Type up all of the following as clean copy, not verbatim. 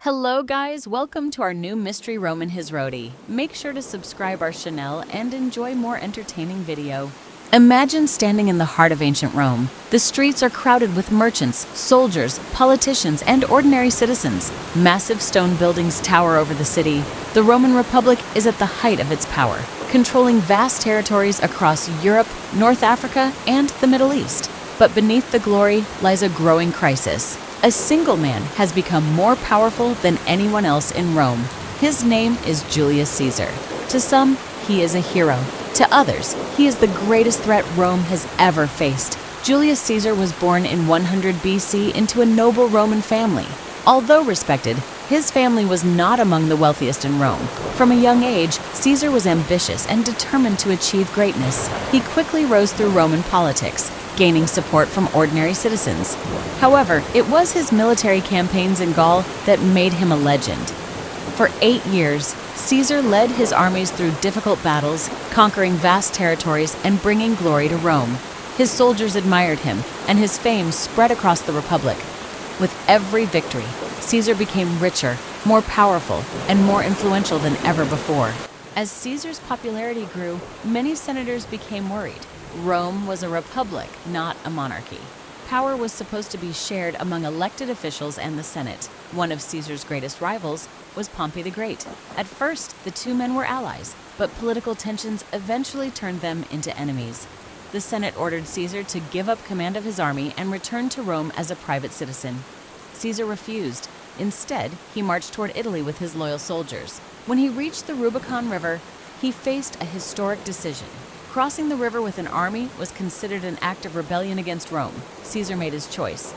Hello guys, welcome to our new Mystery Roman Hisrodi. Make sure to subscribe our channel and enjoy more entertaining video. Imagine standing in the heart of ancient Rome. The streets are crowded with merchants, soldiers, politicians, and ordinary citizens. Massive stone buildings tower over the city. The Roman Republic is at the height of its power, controlling vast territories across Europe, North Africa, and the Middle East. But beneath the glory lies a growing crisis. A single man has become more powerful than anyone else in Rome. His name is Julius Caesar. To some, he is a hero. To others, he is the greatest threat Rome has ever faced. Julius Caesar was born in 100 BC into a noble Roman family. Although respected, his family was not among the wealthiest in Rome. From a young age, Caesar was ambitious and determined to achieve greatness. He quickly rose through Roman politics, gaining support from ordinary citizens. However, it was his military campaigns in Gaul that made him a legend. For 8 years, Caesar led his armies through difficult battles, conquering vast territories and bringing glory to Rome. His soldiers admired him, and his fame spread across the Republic. With every victory, Caesar became richer, more powerful, and more influential than ever before. As Caesar's popularity grew, many senators became worried. Rome was a republic, not a monarchy. Power was supposed to be shared among elected officials and the Senate. One of Caesar's greatest rivals was Pompey the Great. At first, the two men were allies, but political tensions eventually turned them into enemies. The Senate ordered Caesar to give up command of his army and return to Rome as a private citizen. Caesar refused. Instead, he marched toward Italy with his loyal soldiers. When he reached the Rubicon River, he faced a historic decision. Crossing the river with an army was considered an act of rebellion against Rome. Caesar made his choice.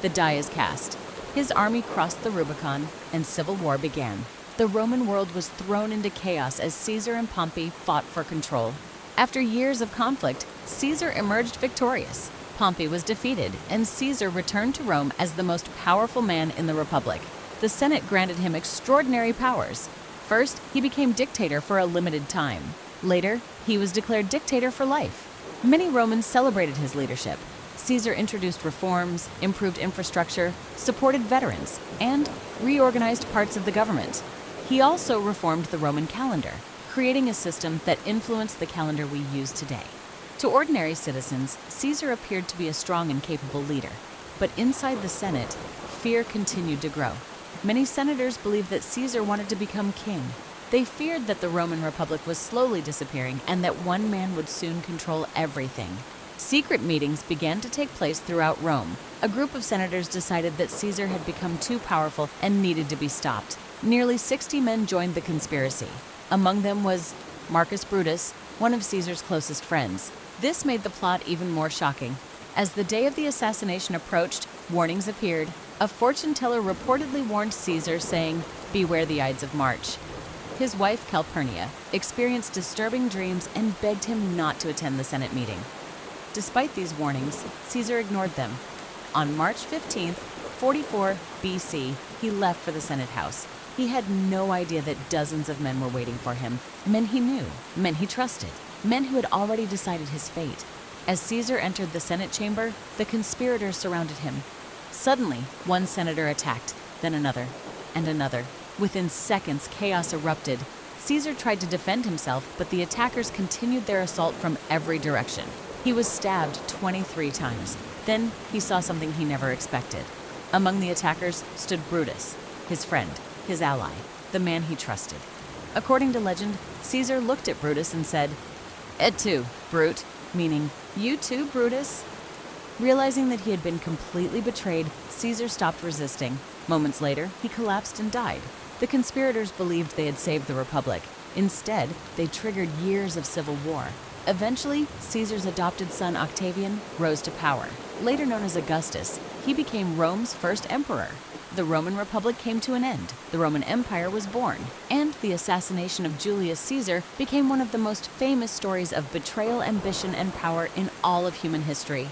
The die is cast. His army crossed the Rubicon, and civil war began. The Roman world was thrown into chaos as Caesar and Pompey fought for control. After years of conflict, Caesar emerged victorious. Pompey was defeated, and Caesar returned to Rome as the most powerful man in the Republic. The Senate granted him extraordinary powers. First, he became dictator for a limited time. Later, he was declared dictator for life. Many Romans celebrated his leadership. Caesar introduced reforms, improved infrastructure, supported veterans, and reorganized parts of the government. He also reformed the Roman calendar, creating a system that influenced the calendar we use today. To ordinary citizens, Caesar appeared to be a strong and capable leader. But inside the Senate, fear continued to grow. Many senators believed that Caesar wanted to become king. They feared that the Roman Republic was slowly disappearing and that one man would soon control everything. Secret meetings began to take place throughout Rome. A group of senators decided that Caesar had become too powerful and needed to be stopped. Nearly 60 men joined the conspiracy. Among them was Marcus Brutus, one of Caesar's closest friends. This made the plot even more shocking. As the day of the assassination approached, warnings appeared. A fortune teller reportedly warned Caesar, saying, "Beware the Ides of March." His wife, Calpurnia, experienced disturbing dreams and begged him not to attend the Senate meeting. Despite these warnings, Caesar ignored them. On March 15th, 44 BC, he left for the Senate house. He had no idea that dozens of men were waiting for him. Men he knew, men he trusted, men who had already decided his fate. As Caesar entered the Senate chamber, the conspirators surrounded him. Suddenly, one senator attacked, then another, and another. Within seconds, chaos erupted. Caesar tried to defend himself, but the attackers continued their assault from every direction. He was stabbed 23 times. Then he saw something he never expected. Among the attackers stood Brutus, his friend, his ally, the man he trusted. According to legend, Caesar looked at Brutus and said, "Et tu, Brute," meaning, "You too, Brutus?" Realizing that he had been completely betrayed, Caesar stopped resisting. Moments later, he collapsed and died. The conspirators believed they had saved the Republic. Instead, they triggered years of civil war. Eventually, Caesar's adopted son Octavian rose to power. Later known as Augustus, he became Rome's first emperor. The Roman Republic came to an end, the Roman Empire was born, and the assassination of Julius Caesar became one of the most famous stories of betrayal, ambition, and power in all of human history.